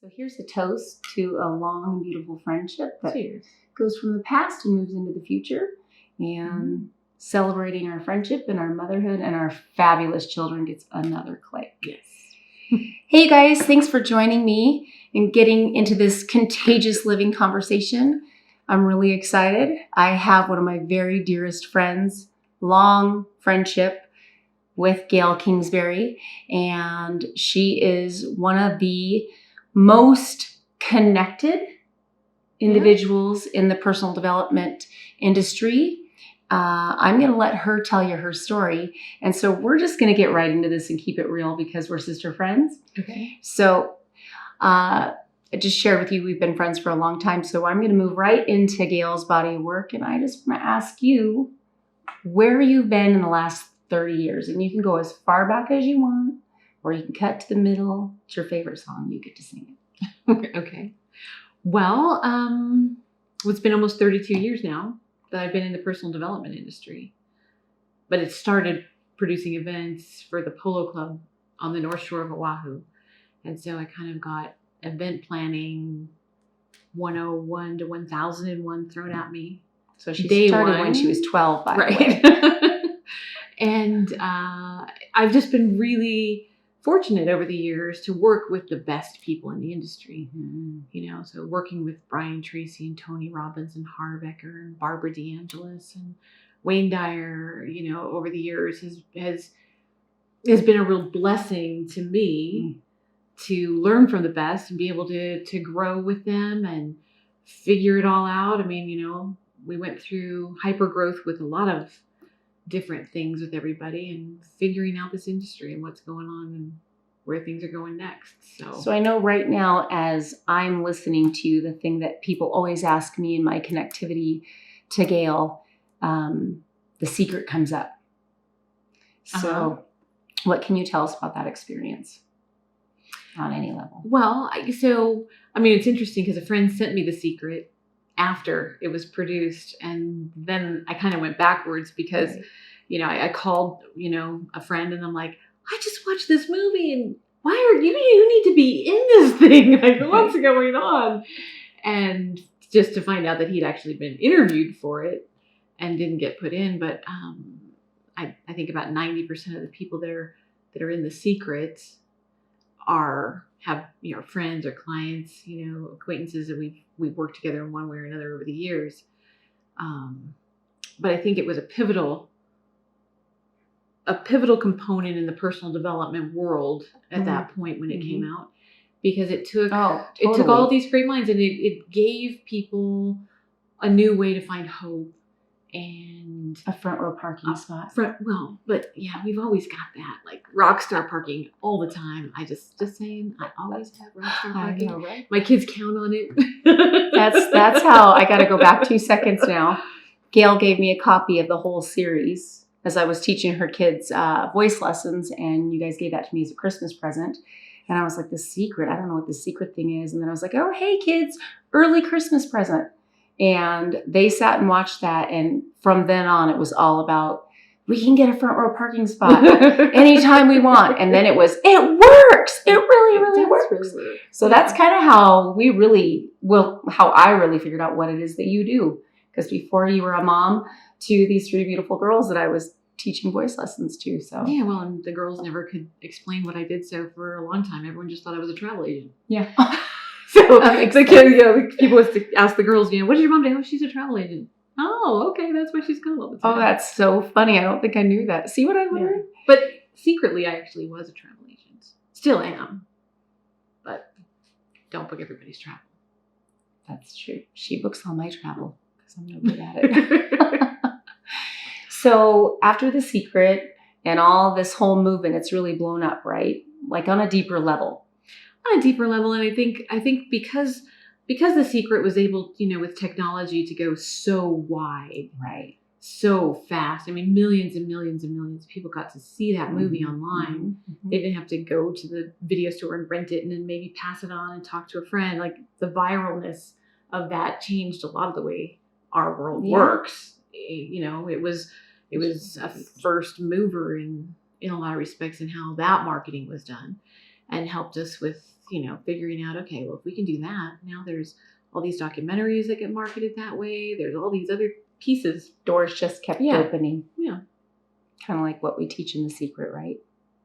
So here's a toast to a long and beautiful friendship that Cheers. goes from the past and moves into the future. And celebrating our friendship and our motherhood and our fabulous children gets another click. Yes. Hey guys, thanks for joining me and getting into this contagious living conversation. I'm really excited. I have one of my very dearest friends, long friendship with Gail Kingsbury, and she is one of the most connected individuals in the personal development industry. I'm going to let her tell you her story. And so we're just going to get right into this and keep it real because we're sister friends. Okay. So I just shared with you, we've been friends for a long time. So I'm going to move right into Gail's body of work. And I just want to ask you where you've been in the last 30 years. And you can go as far back as you want, or you can cut to the middle. It's your favorite song. You get to sing it. Okay. Well, it's been almost 32 years now that I've been in the personal development industry. But it started producing events for the Polo Club on the North Shore of Oahu. And so I kind of got event planning 101 to 1001 thrown at me. So she started when she was 12, by the way. And I've just been really fortunate over the years to work with the best people in the industry. Mm-hmm. You know, so working with Brian Tracy and Tony Robbins and Harbecker and Barbara DeAngelis and Wayne Dyer, you know, over the years has been a real blessing to me to learn from the best and be able to grow with them and figure it all out. I mean, you know, we went through hyper growth with a lot of different things with everybody and figuring out this industry and what's going on and where things are going next. So I know right now, as I'm listening to you, the thing that people always ask me in my connectivity to Gail, the secret comes up. So what can you tell us about that experience on any level? Well, it's interesting because a friend sent me The Secret after it was produced, and then I kind of went backwards because, you know, I called, you know, a friend and I'm like, I just watched this movie and why are you need to be in this thing? Like, what's going on? And just to find out that he'd actually been interviewed for it and didn't get put in. But I think about 90% of the people that are in The Secret have, you know, friends or clients, you know, acquaintances that we've worked together in one way or another over the years. But I think it was a pivotal component in the personal development world at that point when it came out, because it took all these great minds and it gave people a new way to find hope and a front row parking spot. But yeah, we've always got that, like rock star parking all the time. I just saying, I always have rock star parking. I know, right? My kids count on it. That's how I got to go back 2 seconds now. Gail gave me a copy of the whole series as I was teaching her kids voice lessons, and you guys gave that to me as a Christmas present. And I was like, The Secret, I don't know what the secret thing is. And then I was like, oh, hey kids, early Christmas present. And they sat and watched that. And from then on, it was all about, we can get a front row parking spot anytime we want. And then it works. It really works. So that's kind of how how I really figured out what it is that you do. Because before you were a mom to these 3 beautiful girls that I was teaching voice lessons to. So yeah, well, and the girls never could explain what I did. So for a long time, everyone just thought I was a travel agent. Yeah. So people used to ask the girls, you know, what does your mom do? Oh, she's a travel agent. Oh, okay, that's why she's called all the time. Oh, that's so funny. I don't think I knew that. See what I learned? Yeah. But secretly, I actually was a travel agent. Still am. But don't book everybody's travel. That's true. She books all my travel because I'm no good at it. So after The Secret and all this whole movement, it's really blown up, right? Like on a deeper level. On a deeper level, and I think because The Secret was able, you know, with technology to go so wide, right, so fast. I mean, millions and millions and millions of people got to see that movie online. They didn't have to go to the video store and rent it and then maybe pass it on and talk to a friend. Like, the viralness of that changed a lot of the way our world works. You know, it was a first mover in a lot of respects in how that marketing was done, and helped us with figuring out, okay, well, if we can do that, now there's all these documentaries that get marketed that way. There's all these other pieces. Doors just kept Yeah. opening. Yeah. Kind of like what we teach in The Secret, right?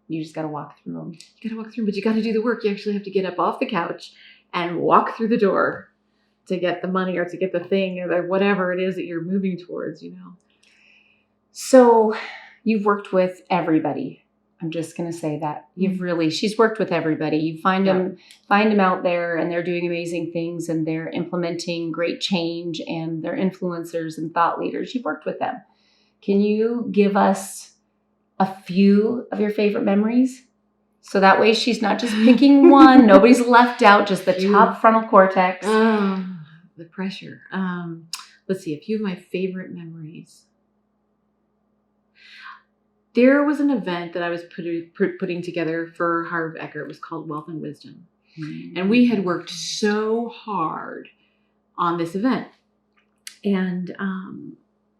You just got to walk through them. You got to walk through, but you got to do the work. You actually have to get up off the couch and walk through the door to get the money or to get the thing or whatever it is that you're moving towards, So you've worked with everybody. I'm just going to say that. She's worked with everybody. You find them out there, and they're doing amazing things, and they're implementing great change, and they're influencers and thought leaders. You've worked with them. Can you give us a few of your favorite memories? So that way she's not just picking one. Nobody's left out, just the top frontal cortex. The pressure. Let's see, a few of my favorite memories. There was an event that I was putting together for Harv Eker. It was called Wealth and Wisdom. Mm-hmm. And we had worked so hard on this event. And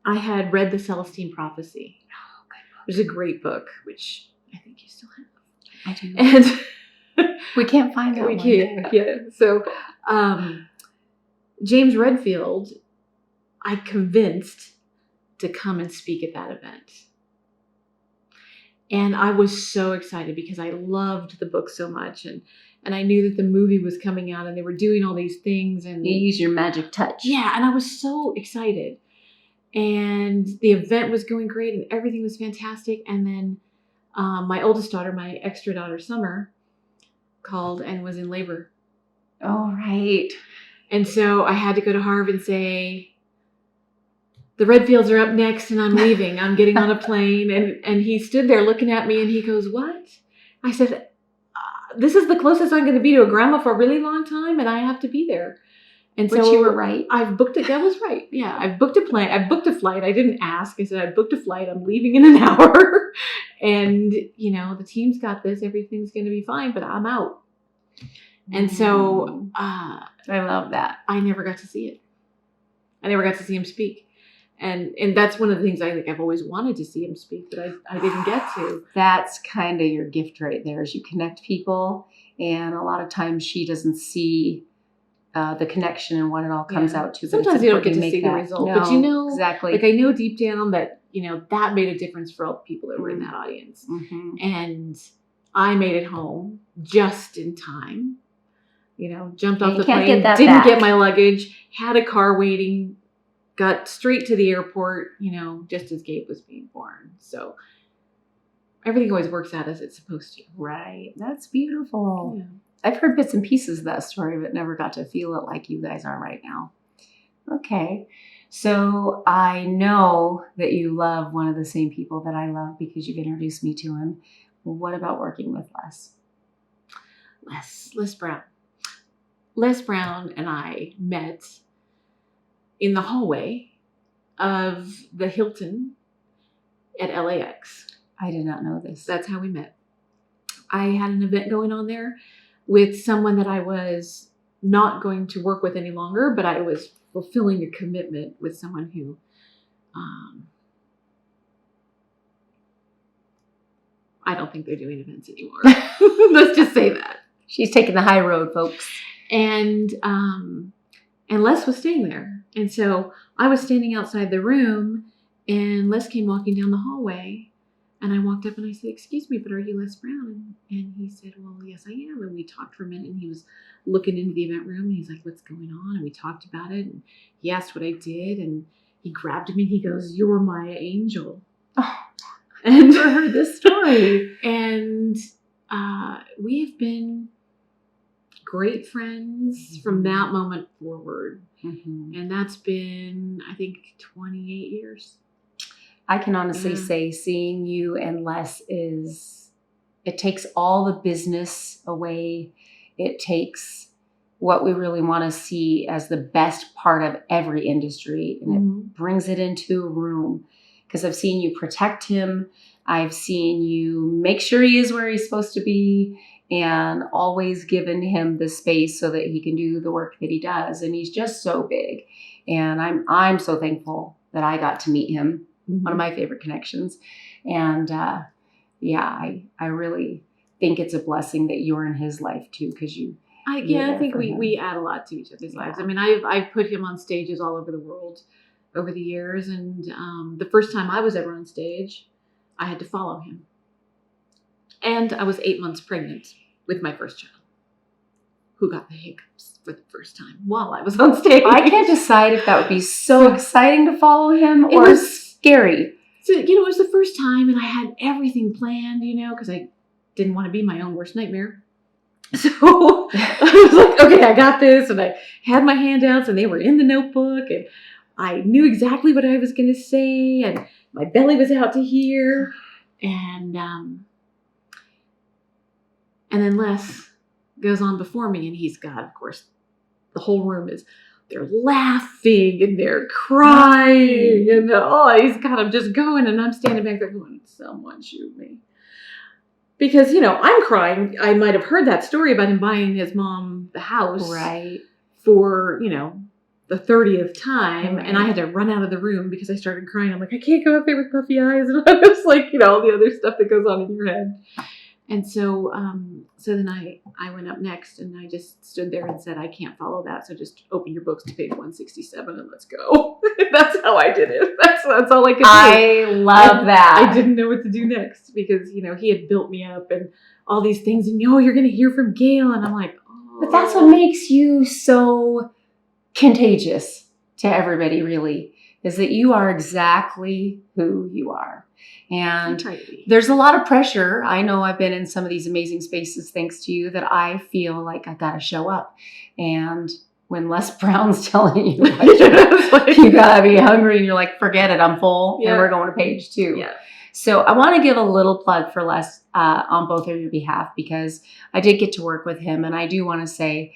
I had read The Celestine Prophecy. Oh, good book. It was a great book, which I think you still have. I do. And we can't find that one. Yeah. So James Redfield, I convinced to come and speak at that event. And I was so excited because I loved the book so much. And I knew that the movie was coming out and they were doing all these things. And you use your magic touch. Yeah. And I was so excited. And the event was going great and everything was fantastic. And then my oldest daughter, my extra daughter, Summer, called and was in labor. Oh, right. And so I had to go to Harv and say, the Redfields are up next and I'm leaving. I'm getting on a plane. And he stood there looking at me and he goes, what? I said, this is the closest I'm going to be to a grandma for a really long time and I have to be there. And Which so you were right. I've booked it. That was right. Yeah. I've booked a plane. I booked a flight. I didn't ask. I said, I booked a flight. I'm leaving in an hour. And, the team's got this. Everything's going to be fine, but I'm out. And so I love that. I never got to see it. I never got to see him speak. And that's one of the things I think I've always wanted to see him speak, but I didn't get to. That's kind of your gift right there, is you connect people. And a lot of times she doesn't see the connection and what it all comes out to. Sometimes you don't get to see the result, no, but exactly. Like I know deep down that, that made a difference for all the people that were in that audience. Mm-hmm. And I made it home just in time, jumped off the plane, didn't get my luggage, had a car waiting, got straight to the airport, just as Gabe was being born. So everything always works out as it's supposed to. Right. That's beautiful. Yeah. I've heard bits and pieces of that story, but never got to feel it like you guys are right now. Okay. So I know that you love one of the same people that I love because you've introduced me to him. What about working with Les? Les Brown. Les Brown and I met in the hallway of the Hilton at LAX. I did not know this. That's how we met. I had an event going on there with someone that I was not going to work with any longer, but I was fulfilling a commitment with someone who I don't think they're doing events anymore. Let's just say that. She's taking the high road, folks. And Les was staying there. And so I was standing outside the room and Les came walking down the hallway. And I walked up and I said, excuse me, but are you Les Brown? And he said, well, yes, I am. And we talked for a minute and he was looking into the event room and he's like, what's going on? And we talked about it and he asked what I did and he grabbed me and he goes, you're my angel. Oh, and I never heard this story. And we have been great friends from that moment forward. Mm-hmm. And that's been, I think, 28 years. I can honestly say seeing you and Les it takes all the business away. It takes what we really want to see as the best part of every industry. And it brings it into a room because I've seen you protect him. I've seen you make sure he is where he's supposed to be and always given him the space so that he can do the work that he does. And he's just so big. And I'm so thankful that I got to meet him. One of my favorite connections. And I really think it's a blessing that you're in his life too, because I think we add a lot to each other's lives. I mean, I've put him on stages all over the world over the years, and the first time I was ever on stage, I had to follow him, and I was 8 months pregnant with my first child, who got the hiccups for the first time while I was on stage. I can't decide if that would be so exciting to follow him or scary. So, it was the first time, and I had everything planned, because I didn't want to be my own worst nightmare. So I was like, okay, I got this. And I had my handouts and they were in the notebook and I knew exactly what I was going to say. And my belly was out to here. And then Les goes on before me and he's got, of course, the whole room they're laughing and they're crying and he's got them just going. And I'm standing back there going, someone shoot me. Because, I'm crying. I might have heard that story about him buying his mom the house. Right. For, the 30th time. Right. And I had to run out of the room because I started crying. I'm like, I can't go up there with puffy eyes. And I was like, all the other stuff that goes on in your head. And so then I went up next and I just stood there and said, I can't follow that. So just open your books to page 167 and let's go. That's how I did it. That's all I could do. I love that. I didn't know what to do next because, he had built me up and all these things and, you're going to hear from Gail. And I'm like, oh. But that's what makes you so contagious to everybody, really, is that you are exactly who you are. And there's a lot of pressure. I know I've been in some of these amazing spaces thanks to you that I feel like I got to show up. And when Les Brown's telling you, you got to be hungry and you're like, forget it, I'm full. And we're going to page 2. Yeah. So I want to give a little plug for Les on both of your behalf because I did get to work with him. And I do want to say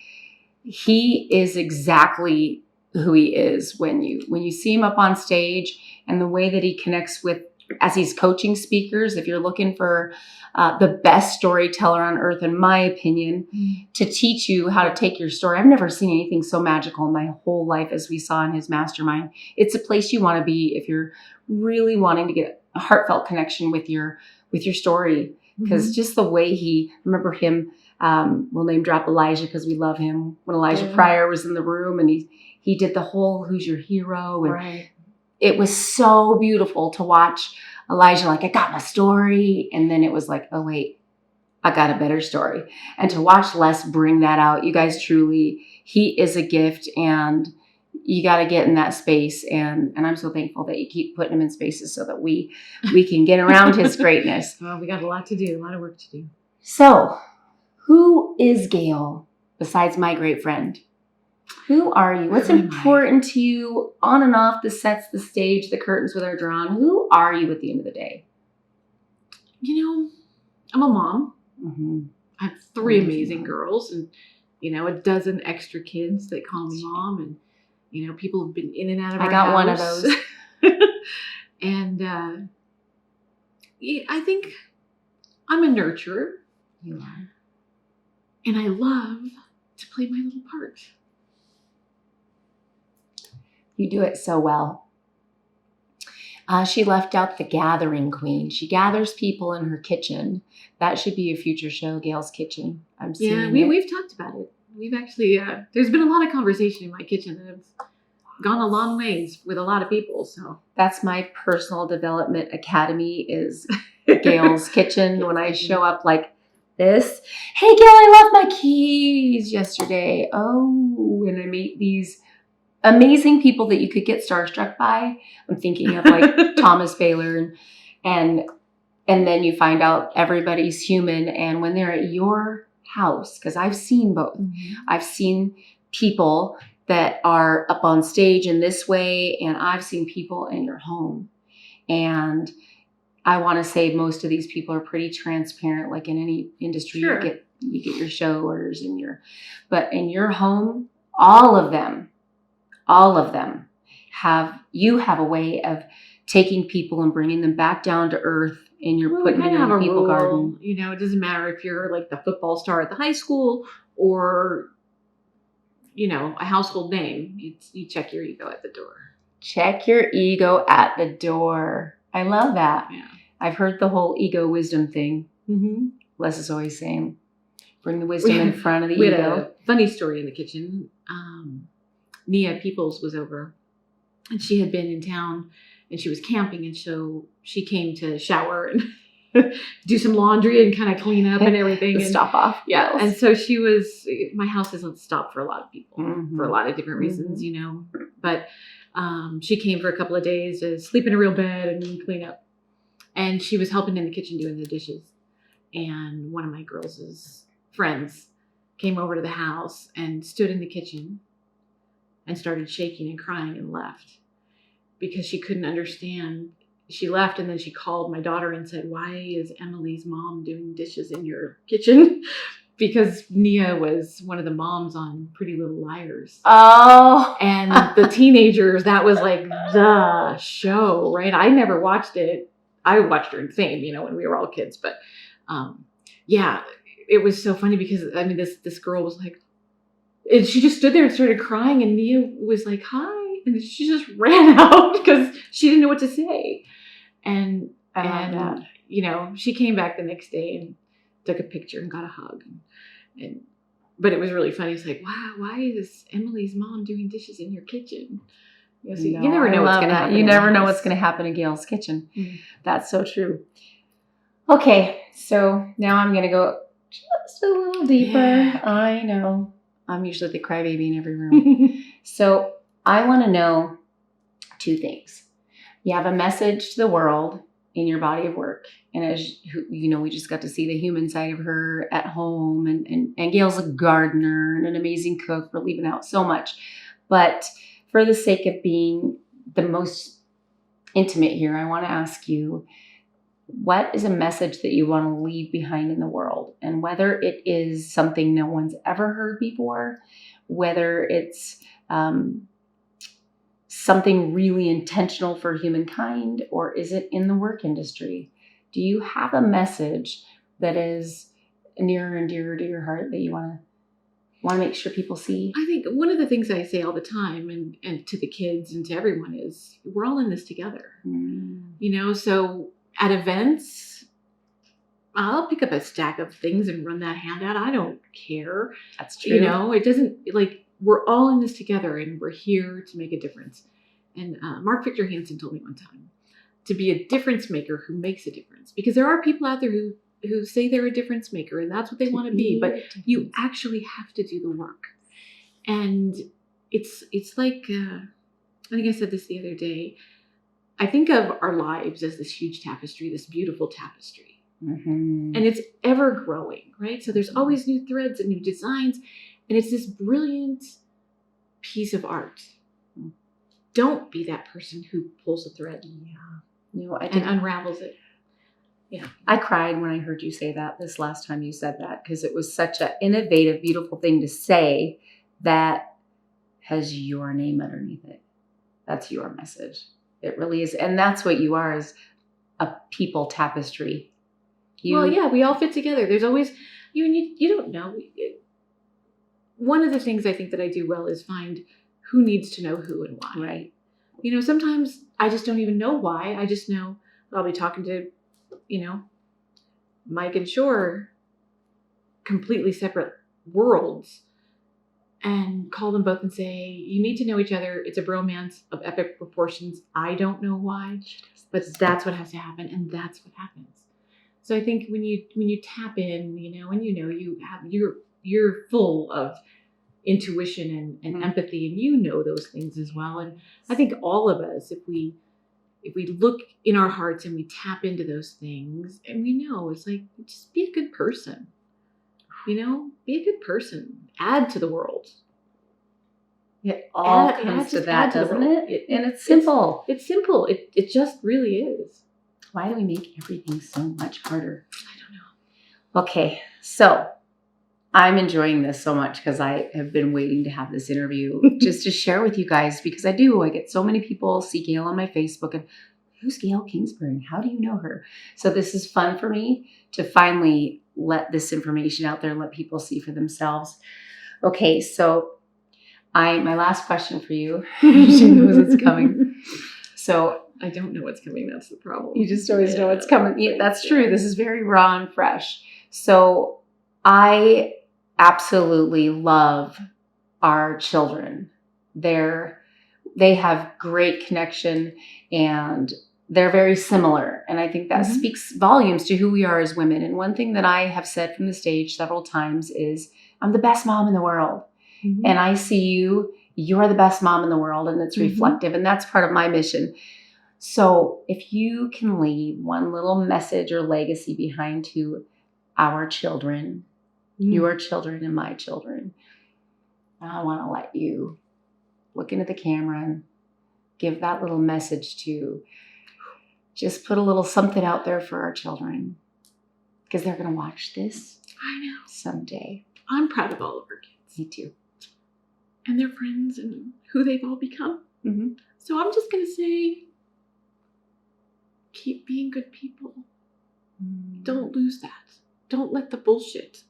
he is exactly who he is when you see him up on stage and the way that he connects with as he's coaching speakers. If you're looking for the best storyteller on earth, in my opinion, to teach you how to take your story. I've never seen anything so magical in my whole life as we saw in his mastermind. It's a place you want to be if you're really wanting to get a heartfelt connection with your story. Because just the way remember him, we'll name drop Elijah because we love him. When Elijah Pryor was in the room and he did the whole who's your hero. And it was so beautiful to watch Elijah like, I got my story. And then it was like, oh, wait, I got a better story. And to watch Les bring that out, you guys truly, he is a gift and you got to get in that space. And I'm so thankful that you keep putting him in spaces so that we can get around his greatness. Well, we got a lot to do, a lot of work to do. So who is Gail besides my great friend? Who are you? What's important to you on and off the sets, the stage, the curtains with our drawn? Who are you at the end of the day? I'm a mom. Mm-hmm. I have 3 amazing girls and, a dozen extra kids that call me mom. And, people have been in and out of our house. I got one of those. And I think I'm a nurturer. You are. And I love to play my little part. You do it so well. She left out the gathering queen. She gathers people in her kitchen. That should be a future show, Gail's Kitchen. I'm seeing we've talked about it. We've actually, there's been a lot of conversation in my kitchen that have gone a long ways with a lot of people. So that's my personal development academy is Gail's Kitchen. When I show up like this, hey, Gail, I left my keys yesterday. Oh, and I meet these amazing people that you could get starstruck by. I'm thinking of like Thomas Baylor and then you find out everybody's human. And when they're at your house, because I've seen both. Mm-hmm. I've seen people that are up on stage in this way, and I've seen people in your home. And I want to say most of these people are pretty transparent, like in any industry. Sure. You get your showers but in your home, all of them have a way of taking people and bringing them back down to earth, and you're putting them in a people garden. It doesn't matter if you're like the football star at the high school or, a household name. You check your ego at the door. Check your ego at the door. I love that. Yeah. I've heard the whole ego wisdom thing. Mm-hmm. Les is always saying, bring the wisdom in front of the We had ego. a funny story in the kitchen. Nia Peoples was over, and she had been in town, and she was camping, and so she came to shower and do some laundry and kind of clean up and everything. The and stop off. Yeah. Yes. And so she was, my house doesn't stop for a lot of people Mhm. for a lot of different reasons, you know, but she came for a couple of days to sleep in a real bed and clean up. And she was helping in the kitchen doing the dishes. And one of my girls' friends came over to the house and stood in the kitchen and started shaking and crying and left because she couldn't understand. She left, and then she called my daughter and said, why is Emily's mom doing dishes in your kitchen? Because Nia was one of the moms on Pretty Little Liars. Oh. And the teenagers, that was like the show, right? I never watched it. I watched her in Fame, you know, when we were all kids. But yeah, it was so funny because, I mean, this girl was like, and she just stood there and started crying, and Nia was like, hi. And she just ran out because she didn't know what to say. And you know, she came back the next day and took a picture and got a hug. But it was really funny. It's like, wow, why is Emily's mom doing dishes in your kitchen? You know, so you never know what's going to happen. You never know what's going to happen in Gail's kitchen. Mm-hmm. That's so true. Okay, so now I'm going to go just a little deeper. Yeah. I know. I'm usually the crybaby in every room. So I want to know two things. You have a message to the world in your body of work. And as you know, we just got to see the human side of her at home. And Gail's a gardener and an amazing cook. We're leaving out so much. But for the sake of being the most intimate here, I want to ask you, what is a message that you want to leave behind in the world? And whether it is something no one's ever heard before, whether it's something really intentional for humankind, or is it in the work industry? Do you have a message that is near and dear to your heart that you want to make sure people see? I think one of the things I say all the time and to the kids and to everyone is we're all in this together. You know, so at events, I'll pick up a stack of things and run that handout. I don't care. That's true. You know, it doesn't, like, we're all in this together and we're here to make a difference. And Mark Victor Hansen told me one time to be a difference maker who makes a difference, because there are people out there who say they're a difference maker and that's what they want to be, but you actually have to do the work. And it's like, I think I said this the other day, I think of our lives as this huge tapestry, this beautiful tapestry. And it's ever growing, right? So there's always new threads and new designs, and it's this brilliant piece of art. Don't be that person who pulls a thread and unravels it. Yeah. I cried when I heard you say that this last time you said that, because it was such an innovative, beautiful thing to say that has your name underneath it. That's your message. It really is. And that's what you are, is a people tapestry. Well, yeah, we all fit together. There's always, you don't know. One of the things I think that I do well is find who needs to know who and why. Right. You know, sometimes I just don't even know why. I just know I'll be talking to, you know, Mike and Shore, completely separate worlds, and call them both and say, you need to know each other. It's a bromance of epic proportions. I don't know why, but that's what has to happen, and that's what happens. So I think when you tap in, you know, and you have you're full of intuition and empathy, and you know those things as well. And I think all of us, if we look in our hearts and we tap into those things, and we know, it's like, just be a good person. You know, be a good person. Add to the world. It all comes to that, doesn't it? And it's simple. It's simple. It just really is. Why do we make everything so much harder? I don't know. Okay, so I'm enjoying this so much because I have been waiting to have this interview just to share with you guys, because I get so many people see Gail on my Facebook and, who's Gail Kingsbury? How do you know her? So this is fun for me to finally let this information out there and let people see for themselves. Okay, so my last question for you, she knows it's coming. So I don't know what's coming. That's the problem. You just always know what's coming. Yeah, that's true. This is very raw and fresh. So I absolutely love our children. They have great connection and they're very similar. And I think that speaks volumes to who we are as women. And one thing that I have said from the stage several times is, I'm the best mom in the world. And I see you, you're the best mom in the world. And it's reflective. And that's part of my mission. So if you can leave one little message or legacy behind to our children, your children and my children, I want to let you look into the camera and give that little message to just put a little something out there for our children, because they're going to watch this. I know. Someday. I'm proud of all of our kids. Me too. And their friends and who they've all become. So I'm just going to say, keep being good people. Don't lose that. Don't let the bullshit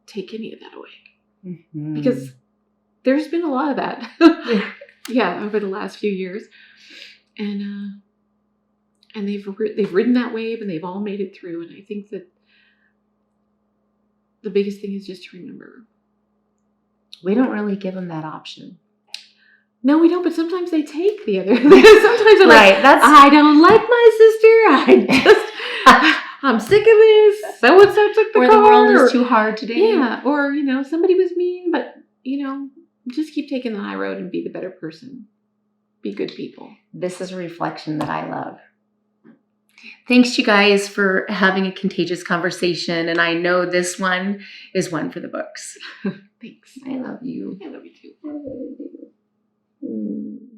take any of that away. Because there's been a lot of that. Over the last few years. And they've ridden that wave and they've all made it through. And I think that the biggest thing is just to remember. We don't really give them that option. No, we don't. But sometimes they take the other. Sometimes they're like, I don't like my sister. I'm sick of this. So-and-so took the car. Or the world is too hard today. Yeah. Or, somebody was mean, but, just keep taking the high road and be the better person. Be good people. This is a reflection that I love. Thanks, you guys, for having a contagious conversation. And I know this one is one for the books. Thanks. I love you. I love you too. I love you.